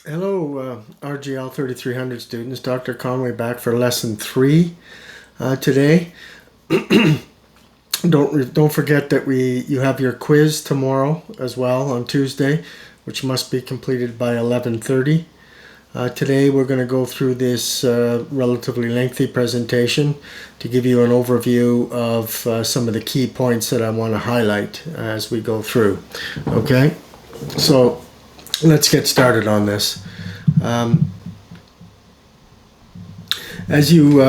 Hello, RGL3300 students. Dr. Conway back for lesson 3 today. Don't forget that you have your quiz tomorrow as well on Tuesday, which must be completed by 11:30. Today we're going to go through this relatively lengthy presentation to give you an overview of some of the key points that I want to highlight as we go through. Okay, so let's get started on this. As you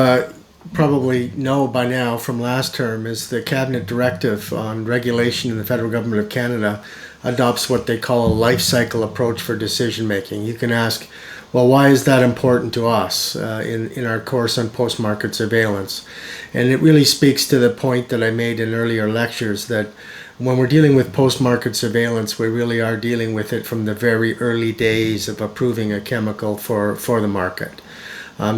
probably know by now from last term, is the Cabinet Directive on Regulation in the Federal Government of Canada adopts what they call a life cycle approach for decision making. You can ask, well, why is that important to us in our course on post-market surveillance? And it really speaks to the point that I made in earlier lectures that when we're dealing with post-market surveillance, we really are dealing with it from the very early days of approving a chemical for the market.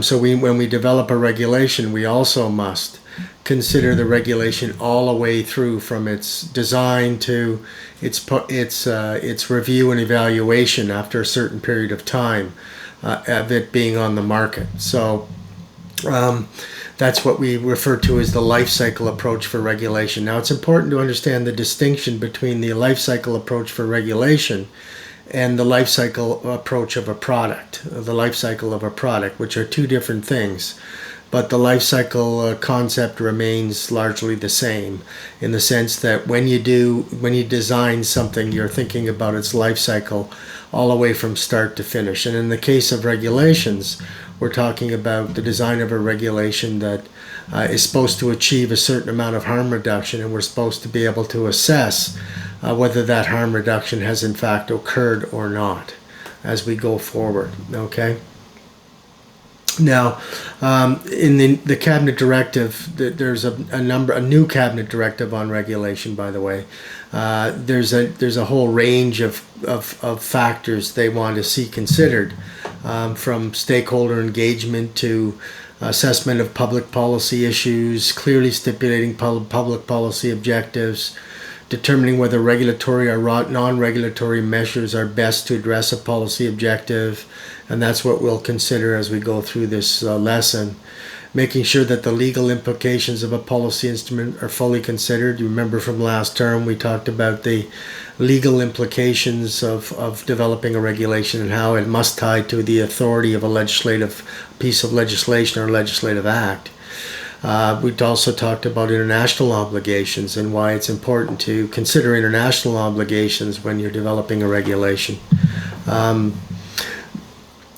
So when we develop a regulation, we also must consider the regulation all the way through from its design to its review and evaluation after a certain period of time of it being on the market. So that's what we refer to as the life cycle approach for regulation. Now, it's important to understand the distinction between the life cycle approach for regulation and the life cycle approach of a product, which are two different things. But the life cycle concept remains largely the same in the sense that when you design something, you're thinking about its life cycle all the way from start to finish. And in the case of regulations, we're talking about the design of a regulation that is supposed to achieve a certain amount of harm reduction, and we're supposed to be able to assess whether that harm reduction has in fact occurred or not as we go forward. Okay. Now, in the Cabinet Directive, there's a new Cabinet Directive on regulation. By the way, there's a whole range of factors they want to see considered, from stakeholder engagement to assessment of public policy issues, clearly stipulating public policy objectives, determining whether regulatory or non-regulatory measures are best to address a policy objective, and that's what we'll consider as we go through this lesson. Making sure that the legal implications of a policy instrument are fully considered. You remember from last term we talked about the legal implications of developing a regulation and how it must tie to the authority of a legislative piece of legislation or legislative act. We've also talked about international obligations and why it's important to consider international obligations when you're developing a regulation.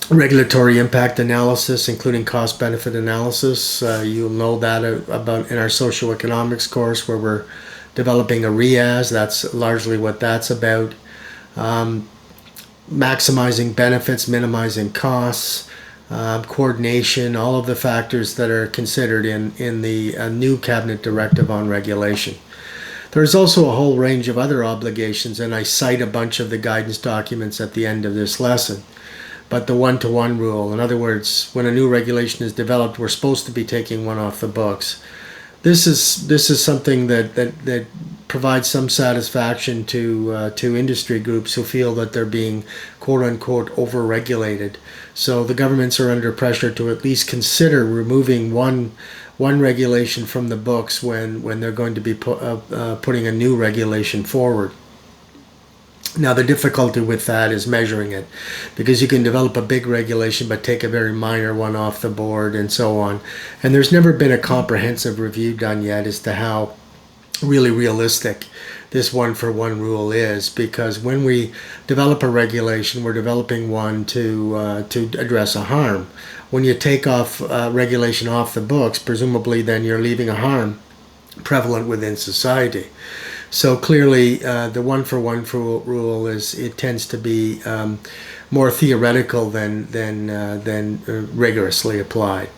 Regulatory impact analysis, including cost-benefit analysis. You'll know that about in our socioeconomics course where we're developing a RIAS. That's largely what that's about. Maximizing benefits, minimizing costs, coordination, all of the factors that are considered in the new Cabinet Directive on regulation. There's also a whole range of other obligations, and I cite a bunch of the guidance documents at the end of this lesson. But the one-to-one rule, in other words, when a new regulation is developed, we're supposed to be taking one off the books. This is something that provides some satisfaction to industry groups who feel that they're being quote-unquote over-regulated. So the governments are under pressure to at least consider removing one regulation from the books when they're going to be putting a new regulation forward. Now, the difficulty with that is measuring it, because you can develop a big regulation but take a very minor one off the board and so on. And there's never been a comprehensive review done yet as to how really realistic this one-for-one rule is, because when we develop a regulation, we're developing one to address a harm. When you take off regulation off the books, presumably then you're leaving a harm prevalent within society. So clearly, the one-for-one rule tends to be more theoretical than rigorously applied.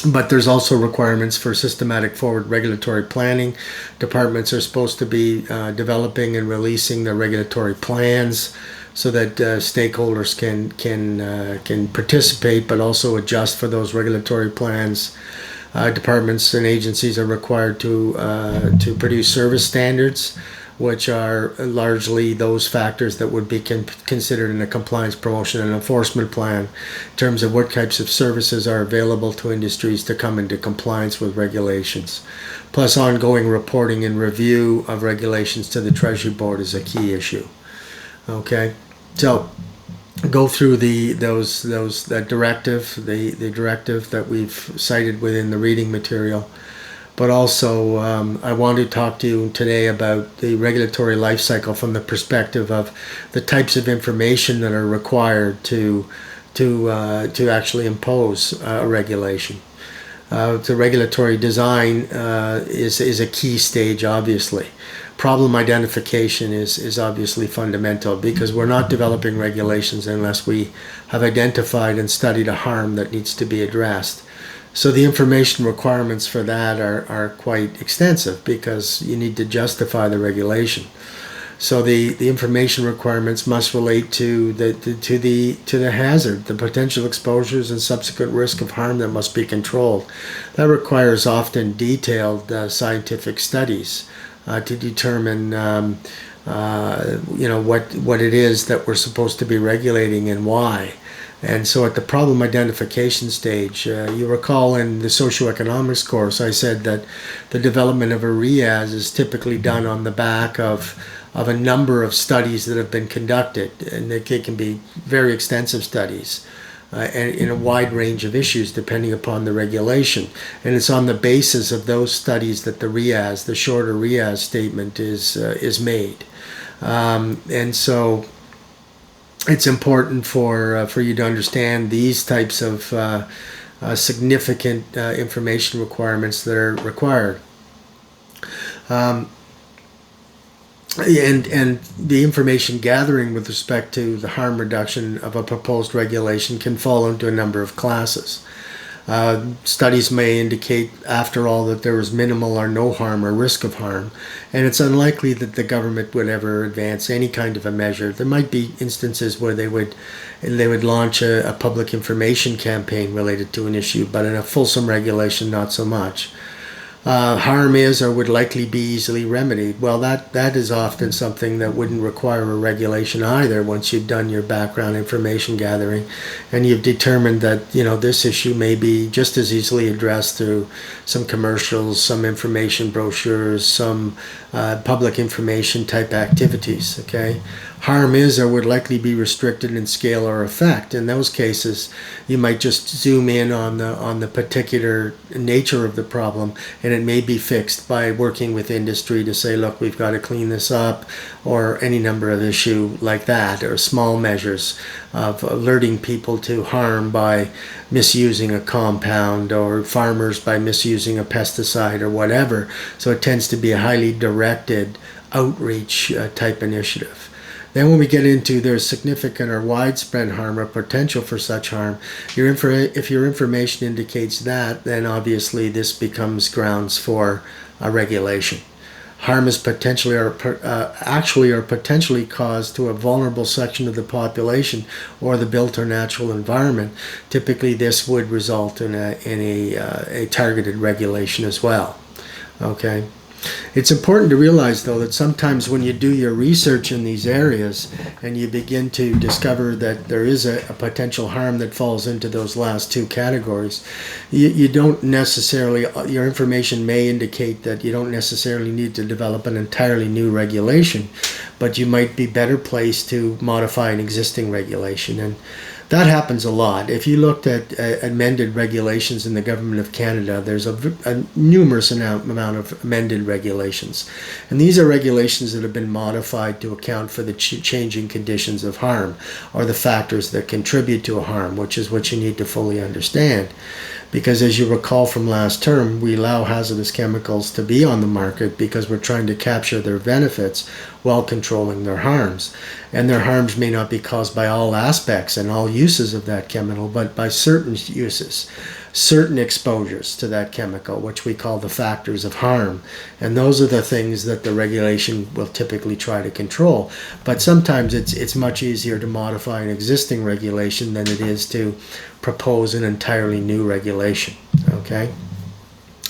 But there's also requirements for systematic forward regulatory planning. Departments are supposed to be developing and releasing their regulatory plans so that stakeholders can participate, but also adjust for those regulatory plans. Departments and agencies are required to produce service standards which are largely those factors that would be considered in a compliance, promotion, and enforcement plan in terms of what types of services are available to industries to come into compliance with regulations. Plus, ongoing reporting and review of regulations to the Treasury Board is a key issue. Okay, so go through that directive, the directive that we've cited within the reading material. But also, I want to talk to you today about the regulatory life cycle from the perspective of the types of information that are required to actually impose a regulation. The regulatory design is a key stage, obviously. Problem identification is obviously fundamental, because we're not developing regulations unless we have identified and studied a harm that needs to be addressed. So the information requirements for that are quite extensive, because you need to justify the regulation. So the information requirements must relate to the hazard, the potential exposures and subsequent risk of harm that must be controlled. That requires often detailed scientific studies to determine what it is that we're supposed to be regulating and why. And so at the problem identification stage, you recall in the socioeconomics course, I said that the development of a REAS is typically done on the back of a number of studies that have been conducted, and they can be very extensive studies and in a wide range of issues depending upon the regulation. And it's on the basis of those studies that the REAS, the shorter REAS statement is made. And so it's important for you to understand these types of significant information requirements that are required. And the information gathering with respect to the harm reduction of a proposed regulation can fall into a number of classes. Studies may indicate, after all, that there is minimal or no harm or risk of harm, and it's unlikely that the government would ever advance any kind of a measure. There might be instances where they would launch a public information campaign related to an issue, but in a fulsome regulation, not so much. Harm is or would likely be easily remedied. Well, that is often something that wouldn't require a regulation either, once you've done your background information gathering and you've determined that this issue may be just as easily addressed through some commercials, some information brochures, some public information type activities. Okay, harm is or would likely be restricted in scale or effect. In those cases, you might just zoom in on the particular nature of the problem, and it may be fixed by working with industry to say, look, we've got to clean this up, or any number of issue like that, or small measures of alerting people to harm by misusing a compound, or farmers by misusing a pesticide or whatever. So it tends to be a highly directed outreach type initiative. Then when we get into there's significant or widespread harm or potential for such harm, if your information indicates that, then obviously this becomes grounds for a regulation. Harm is potentially or potentially caused to a vulnerable section of the population or the built or natural environment. Typically, this would result in a targeted regulation as well. Okay. It's important to realize, though, that sometimes when you do your research in these areas and you begin to discover that there is a potential harm that falls into those last two categories, you don't necessarily, your information may indicate that you don't necessarily need to develop an entirely new regulation, but you might be better placed to modify an existing regulation. And that happens a lot. If you looked at amended regulations in the Government of Canada, there's a numerous amount of amended regulations. And these are regulations that have been modified to account for the changing conditions of harm, or the factors that contribute to a harm, which is what you need to fully understand. Because as you recall from last term, we allow hazardous chemicals to be on the market because we're trying to capture their benefits while controlling their harms. And their harms may not be caused by all aspects and all uses of that chemical, but by certain uses, certain exposures to that chemical, which we call the factors of harm. And those are the things that the regulation will typically try to control. But sometimes it's much easier to modify an existing regulation than it is to propose an entirely new regulation. Okay?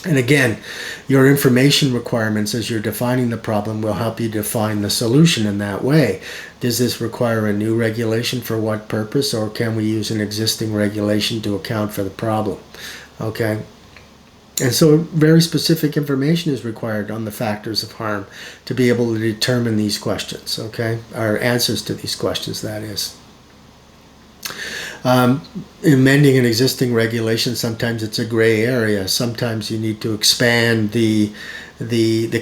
And again, your information requirements as you're defining the problem will help you define the solution in that way. Does this require a new regulation for what purpose, or can we use an existing regulation to account for the problem? Okay. And so very specific information is required on the factors of harm to be able to determine these questions, okay? Or answers to these questions, that is. Amending an existing regulation, sometimes it's a gray area. Sometimes you need to expand the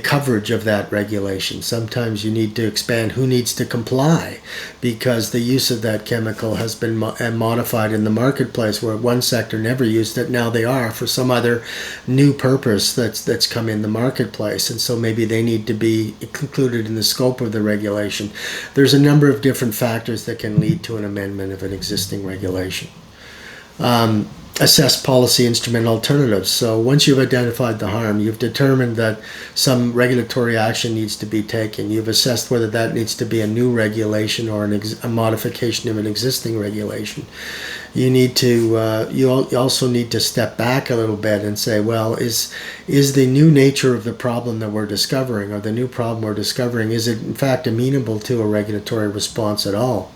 coverage of that regulation. Sometimes you need to expand who needs to comply, because the use of that chemical has been modified in the marketplace, where one sector never used it, now they are for some other new purpose that's come in the marketplace, and so maybe they need to be included in the scope of the regulation. There's a number of different factors that can lead to an amendment of an existing regulation. Assess policy instrument alternatives. So once you've identified the harm, you've determined that some regulatory action needs to be taken. You've assessed whether that needs to be a new regulation or a modification of an existing regulation. You need to you also need to step back a little bit and say, well, is the new nature of the problem that we're discovering, or the new problem we're discovering, is it in fact amenable to a regulatory response at all?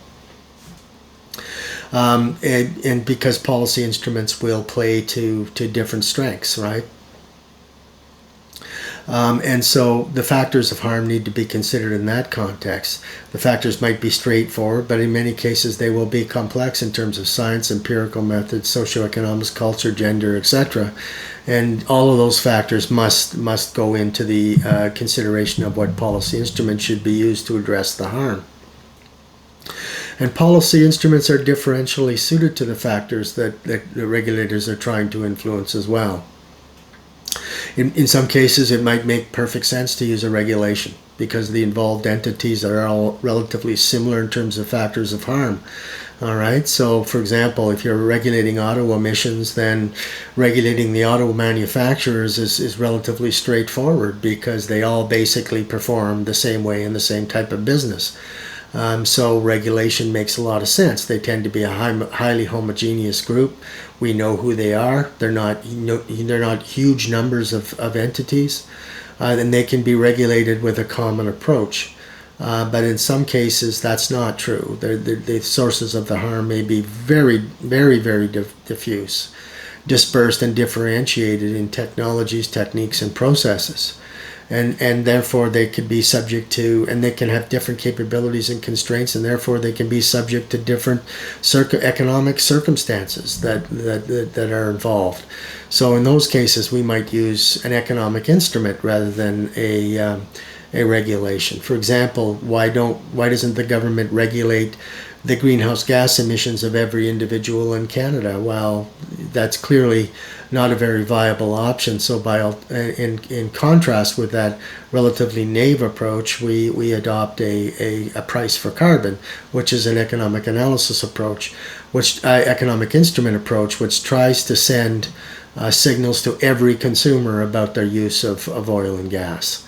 And because policy instruments will play to different strengths, right? And so the factors of harm need to be considered in that context. The factors might be straightforward, but in many cases they will be complex in terms of science, empirical methods, socioeconomics, culture, gender, etc. And all of those factors must go into the consideration of what policy instruments should be used to address the harm. And policy instruments are differentially suited to the factors that the regulators are trying to influence as well. In some cases, it might make perfect sense to use a regulation because the involved entities are all relatively similar in terms of factors of harm. All right, so for example, if you're regulating auto emissions, then regulating the auto manufacturers is relatively straightforward because they all basically perform the same way in the same type of business. So regulation makes a lot of sense. They tend to be a highly homogeneous group. We know who they are. They're not huge numbers of entities, and they can be regulated with a common approach. But in some cases, that's not true. The sources of the harm may be very, very, very diffuse, dispersed and differentiated in technologies, techniques, and processes. And therefore they could be subject to, and they can have different capabilities and constraints, and therefore they can be subject to different economic circumstances that are involved. So in those cases, we might use an economic instrument rather than a regulation. For example, why doesn't the government regulate the greenhouse gas emissions of every individual in Canada? Well, that's clearly not a very viable option. So in contrast with that relatively naive approach, we adopt a price for carbon, which is an economic analysis approach, which economic instrument approach, which tries to send signals to every consumer about their use of oil and gas.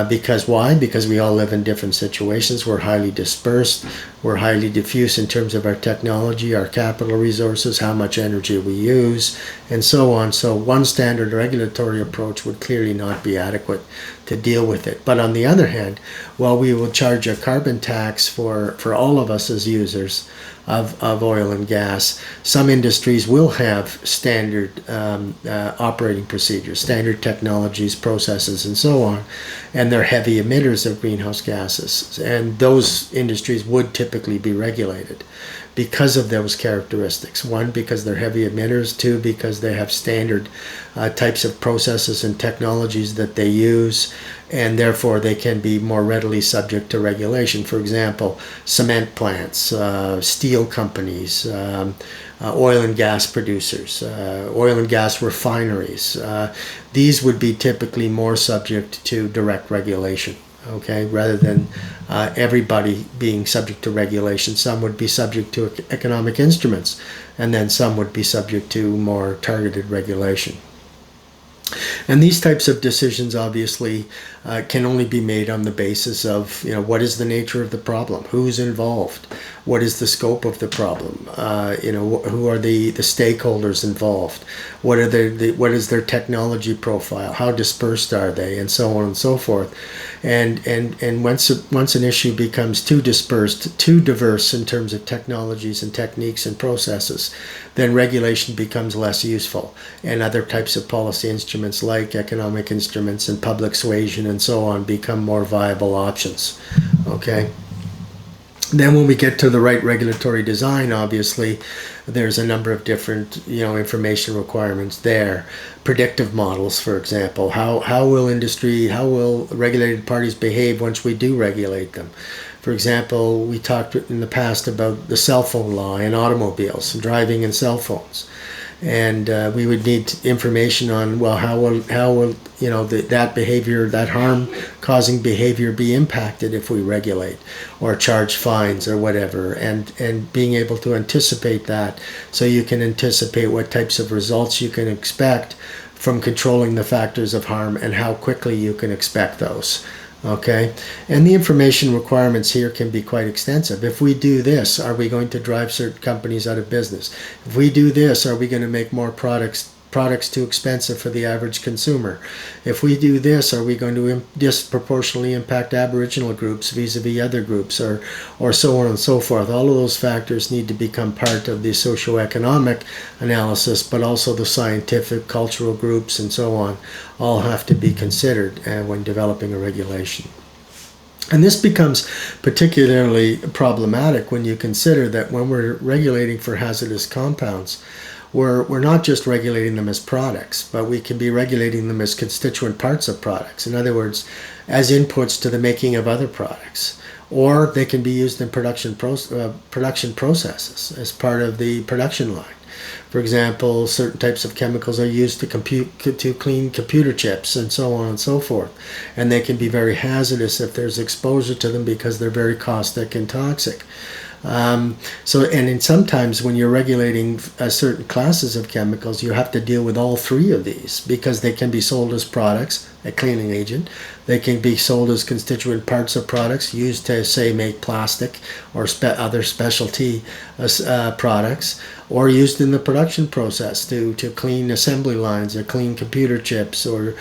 Because why? Because we all live in different situations. We're highly dispersed. We're highly diffuse in terms of our technology, our capital resources, how much energy we use, and so on. So one standard regulatory approach would clearly not be adequate to deal with it. But on the other hand, while we will charge a carbon tax for all of us as users of oil and gas, some industries will have standard operating procedures, standard technologies, processes, and so on, and they're heavy emitters of greenhouse gases, and those industries would typically be regulated because of those characteristics. One, because they're heavy emitters. Two, because they have standard types of processes and technologies that they use, and therefore they can be more readily subject to regulation. For example, cement plants, steel companies, oil and gas producers, oil and gas refineries. These would be typically more subject to direct regulation. Okay, rather than everybody being subject to regulation. Some would be subject to economic instruments, and then some would be subject to more targeted regulation. And these types of decisions obviously can only be made on the basis of, what is the nature of the problem, who's involved, what is the scope of the problem, who are the stakeholders involved, what is their technology profile, how dispersed are they, and so on and so forth. And once an issue becomes too dispersed, too diverse in terms of technologies and techniques and processes, then regulation becomes less useful, and other types of policy instruments like economic instruments and public suasion and so on become more viable options. Okay. Then when we get to the right regulatory design, obviously, there's a number of different, information requirements there. Predictive models, for example. How will regulated parties behave once we do regulate them? For example, we talked in the past about the cell phone law in automobiles, driving and cell phones. And we would need information on, well, how will that behavior, that harm-causing behavior, be impacted if we regulate or charge fines or whatever, and being able to anticipate that, so you can anticipate what types of results you can expect from controlling the factors of harm and how quickly you can expect those. Okay, and the information requirements here can be quite extensive. If we do this, are we going to drive certain companies out of business? If we do this, are we going to make more products too expensive for the average consumer? If we do this, are we going to disproportionately impact Aboriginal groups vis-a-vis other groups, or so on and so forth? All of those factors need to become part of the socioeconomic analysis, but also the scientific, cultural groups, and so on, all have to be considered when developing a regulation. And this becomes particularly problematic when you consider that when we're regulating for hazardous compounds, we're not just regulating them as products, but we can be regulating them as constituent parts of products. In other words, as inputs to the making of other products. Or they can be used in production processes as part of the production line. For example, certain types of chemicals are used to clean computer chips and so on and so forth. And they can be very hazardous if there's exposure to them because they're very caustic and toxic. Sometimes when you're regulating certain classes of chemicals, you have to deal with all three of these because they can be sold as products, a cleaning agent. They can be sold as constituent parts of products used to, say, make plastic or other specialty products, or used in the production process to clean assembly lines or clean computer chips or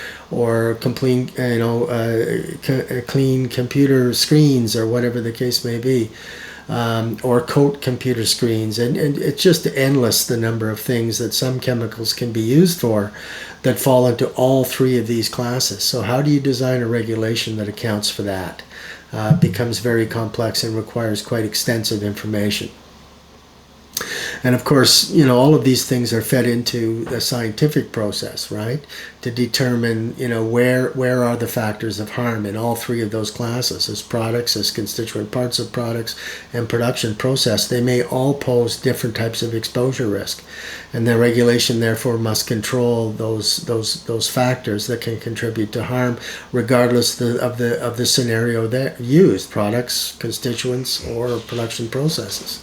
clean computer screens or whatever the case may be. Or coat computer screens, and it's just endless the number of things that some chemicals can be used for that fall into all three of these classes. So how do you design a regulation that accounts for that? Becomes very complex and requires quite extensive information. And of course, all of these things are fed into the scientific process, right? To determine, where are the factors of harm in all three of those classes, as products, as constituent parts of products, and production process. They may all pose different types of exposure risk. And the regulation, therefore, must control those factors that can contribute to harm, regardless of the scenario that used, products, constituents, or production processes.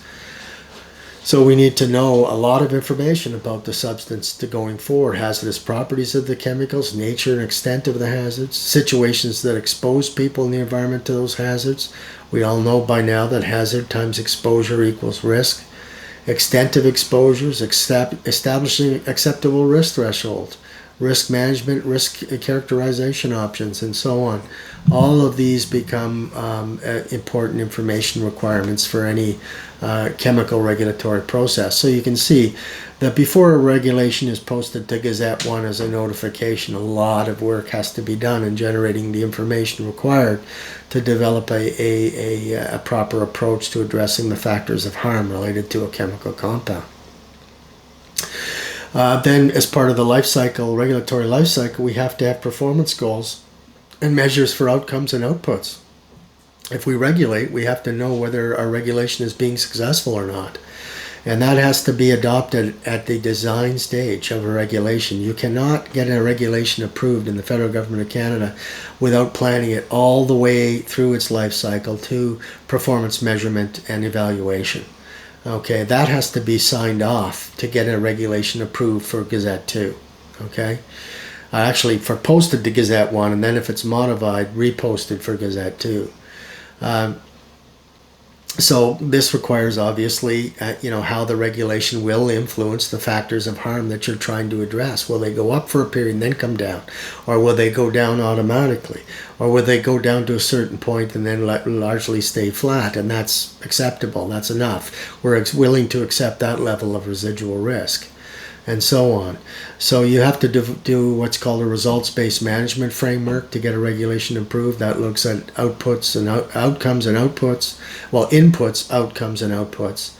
So we need to know a lot of information about the substance to going forward, hazardous properties of the chemicals, nature and extent of the hazards, situations that expose people in the environment to those hazards. We all know by now that hazard times exposure equals risk. Extent of exposures, establishing acceptable risk thresholds, risk management, risk characterization options, and so on. All of these become important information requirements for any chemical regulatory process. So you can see that before a regulation is posted to Gazette 1 as a notification, a lot of work has to be done in generating the information required to develop a proper approach to addressing the factors of harm related to a chemical compound. Then, as part of the regulatory life cycle, we have to have performance goals and measures for outcomes and outputs. If we regulate, we have to know whether our regulation is being successful or not. And that has to be adopted at the design stage of a regulation. You cannot get a regulation approved in the federal government of Canada without planning it all the way through its life cycle to performance measurement and evaluation. Okay, that has to be signed off to get a regulation approved for Gazette 2. Okay. actually for posted to Gazette 1, and then if it's modified, reposted for Gazette 2. So this requires, obviously, how the regulation will influence the factors of harm that you're trying to address. Will they go up for a period and then come down? Or will they go down automatically? Or will they go down to a certain point and then largely stay flat? And that's acceptable. That's enough. We're willing to accept that level of residual risk, and so on. So you have to do what's called a results-based management framework to get a regulation approved. That looks at outputs and outcomes and outputs. Well, inputs, outcomes, and outputs.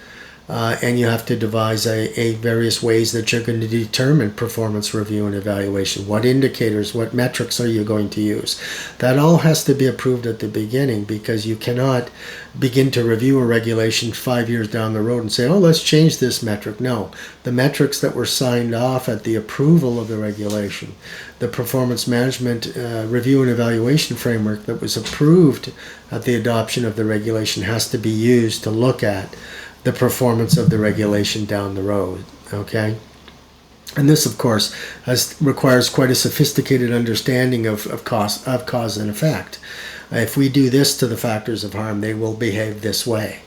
And you have to devise a various ways that you're going to determine performance review and evaluation. What indicators, what metrics are you going to use? That all has to be approved at the beginning, because you cannot begin to review a regulation 5 years down the road and say, oh, let's change this metric. No, the metrics that were signed off at the approval of the regulation, the performance management review and evaluation framework that was approved at the adoption of the regulation, has to be used to look at the performance of the regulation down the road, okay? And this, of course, requires quite a sophisticated understanding of cause and effect. If we do this to the factors of harm, they will behave this way.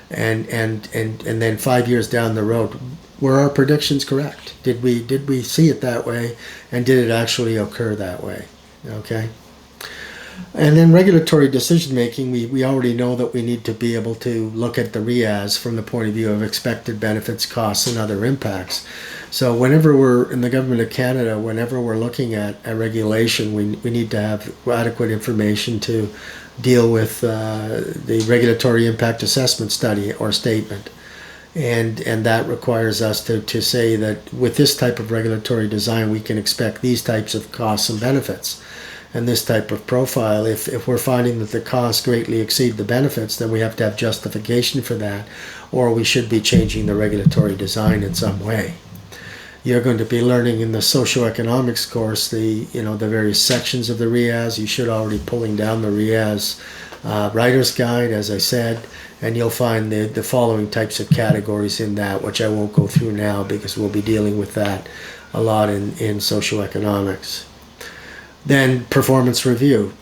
And then 5 years down the road, were our predictions correct? Did we see it that way? And did it actually occur that way? Okay? And then regulatory decision making, we already know that we need to be able to look at the REAS from the point of view of expected benefits, costs, and other impacts. So whenever we're in the Government of Canada, whenever we're looking at a regulation, we need to have adequate information to deal with the regulatory impact assessment study or statement. And that requires us to say that with this type of regulatory design, we can expect these types of costs and benefits. And this type of profile, if we're finding that the costs greatly exceed the benefits, then we have to have justification for that, or we should be changing the regulatory design in some way. You're going to be learning in the socioeconomics course the various sections of the REAS. You should already pulling down the REAS writer's guide, as I said, and you'll find the following types of categories in that, which I won't go through now because we'll be dealing with that a lot in socioeconomics. Then performance review.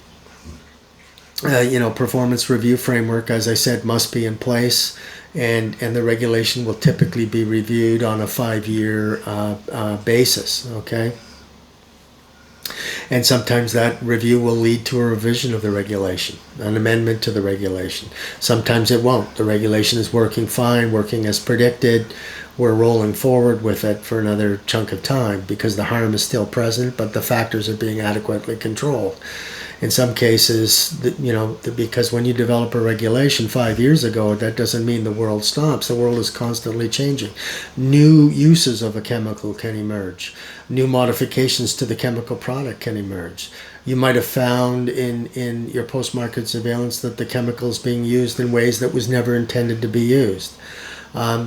Performance review framework, as I said, must be in place, and the regulation will typically be reviewed on a 5-year basis, okay? And sometimes that review will lead to a revision of the regulation, an amendment to the regulation. Sometimes it won't. The regulation is working fine, working as predicted. We're rolling forward with it for another chunk of time because the harm is still present, but the factors are being adequately controlled. In some cases, because when you develop a regulation 5 years ago, that doesn't mean the world stops. The world is constantly changing. New uses of a chemical can emerge. New modifications to the chemical product can emerge. You might have found in your post-market surveillance that the chemical is being used in ways that was never intended to be used.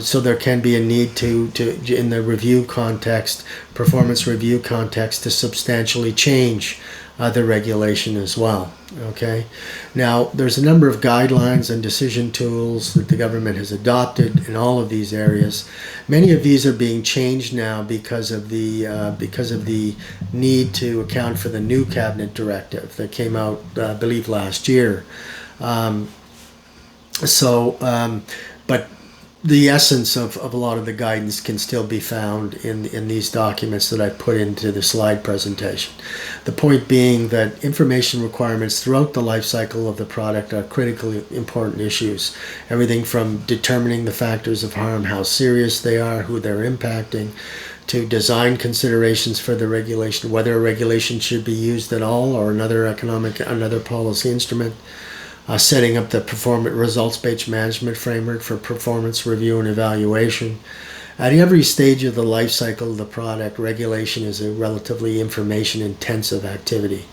So there can be a need to in the review context, performance review context, to substantially change the regulation as well. Okay. Now, there's a number of guidelines and decision tools that the government has adopted in all of these areas. Many of these are being changed now because of the need to account for the new cabinet directive that came out, I believe, last year. But the essence of a lot of the guidance can still be found in these documents that I put into the slide presentation. The point being that information requirements throughout the life cycle of the product are critically important issues. Everything from determining the factors of harm, how serious they are, who they're impacting, to design considerations for the regulation, whether a regulation should be used at all or another policy instrument. Setting up the results-based management framework for performance review and evaluation. At every stage of the life cycle of the product, regulation is a relatively information-intensive activity.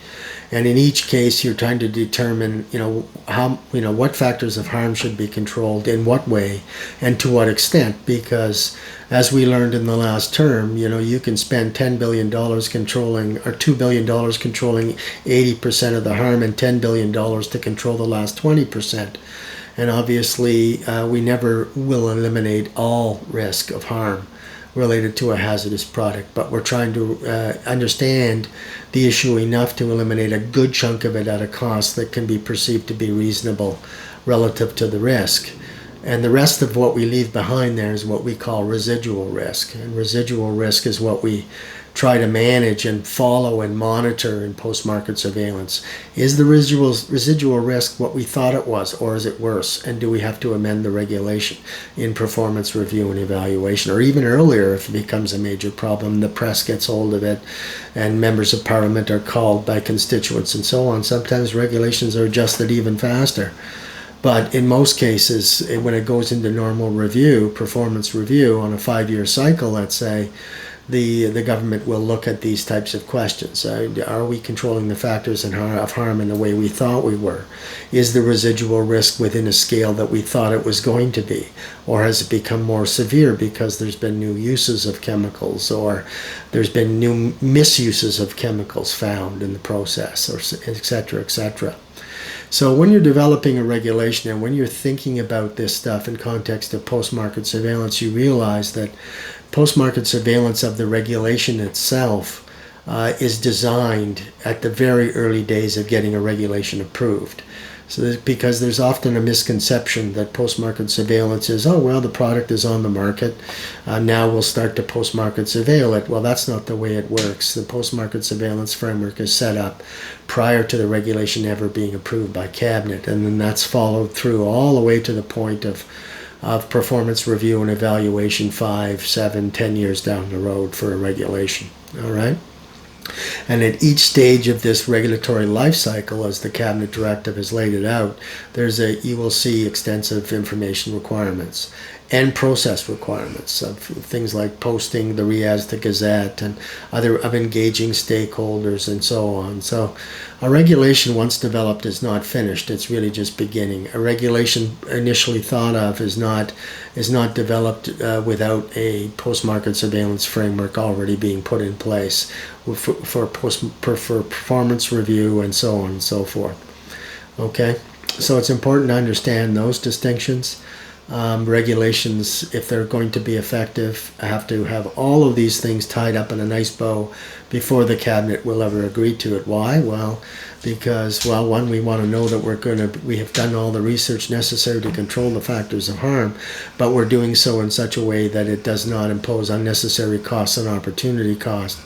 And in each case, you're trying to determine, what factors of harm should be controlled, in what way, and to what extent. Because, as we learned in the last term, you can spend $10 billion controlling, or $2 billion controlling 80% of the harm, and $10 billion to control the last 20%. And obviously, we never will eliminate all risk of harm. related to a hazardous product, but we're trying to understand the issue enough to eliminate a good chunk of it at a cost that can be perceived to be reasonable relative to the risk. And the rest of what we leave behind there is what we call residual risk. And residual risk is what we try to manage and follow and monitor in post-market surveillance. Is the residual risk what we thought it was, or is it worse? And do we have to amend the regulation in performance review and evaluation? Or even earlier, if it becomes a major problem, the press gets hold of it and members of parliament are called by constituents and so on. Sometimes regulations are adjusted even faster. But in most cases, when it goes into normal review, performance review on a 5-year cycle, let's say, the government will look at these types of questions. Are we controlling the factors of harm in the way we thought we were? Is the residual risk within a scale that we thought it was going to be? Or has it become more severe because there's been new uses of chemicals, or there's been new misuses of chemicals found in the process, or et cetera, et cetera. So when you're developing a regulation and when you're thinking about this stuff in context of post-market surveillance, you realize that post-market surveillance of the regulation itself is designed at the very early days of getting a regulation approved. So because there's often a misconception that post-market surveillance is, oh, well, the product is on the market, now we'll start to post-market surveil it. Well, that's not the way it works. The post-market surveillance framework is set up prior to the regulation ever being approved by Cabinet, and then that's followed through all the way to the point of performance review and evaluation 5, 7, 10 years down the road for a regulation. All right? And at each stage of this regulatory life cycle, as the Cabinet Directive has laid it out, you will see extensive information requirements and process requirements of things like posting the RIAS to Gazette and of engaging stakeholders and so on. So a regulation once developed is not finished, it's really just beginning. A regulation initially thought of is not developed without a post-market surveillance framework already being put in place for performance review and so on and so forth. Okay, so it's important to understand those distinctions. Regulations, if they're going to be effective, have to have all of these things tied up in a nice bow before the Cabinet will ever agree to it. Why? Well, because, well, one, we want to know that we have done all the research necessary to control the factors of harm, but we're doing so in such a way that it does not impose unnecessary costs and opportunity cost.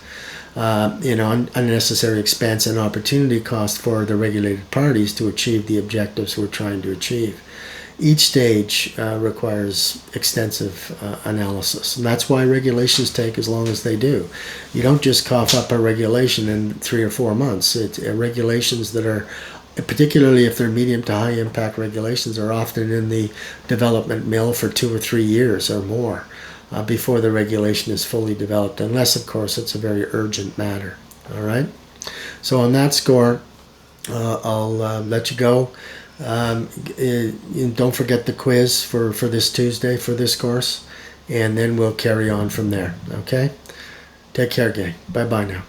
Unnecessary expense and opportunity cost for the regulated parties to achieve the objectives we're trying to achieve. Each stage requires extensive analysis, and that's why regulations take as long as they do. You don't just cough up a regulation in 3 or 4 months. It's regulations that are, particularly if they're medium to high impact regulations, are often in the development mill for 2 or 3 years or more before the regulation is fully developed, unless, of course, it's a very urgent matter. All right? So on that score, I'll let you go. Don't forget the quiz for this Tuesday for this course, and then we'll carry on from there. Okay? Take care, gang. Bye-bye now.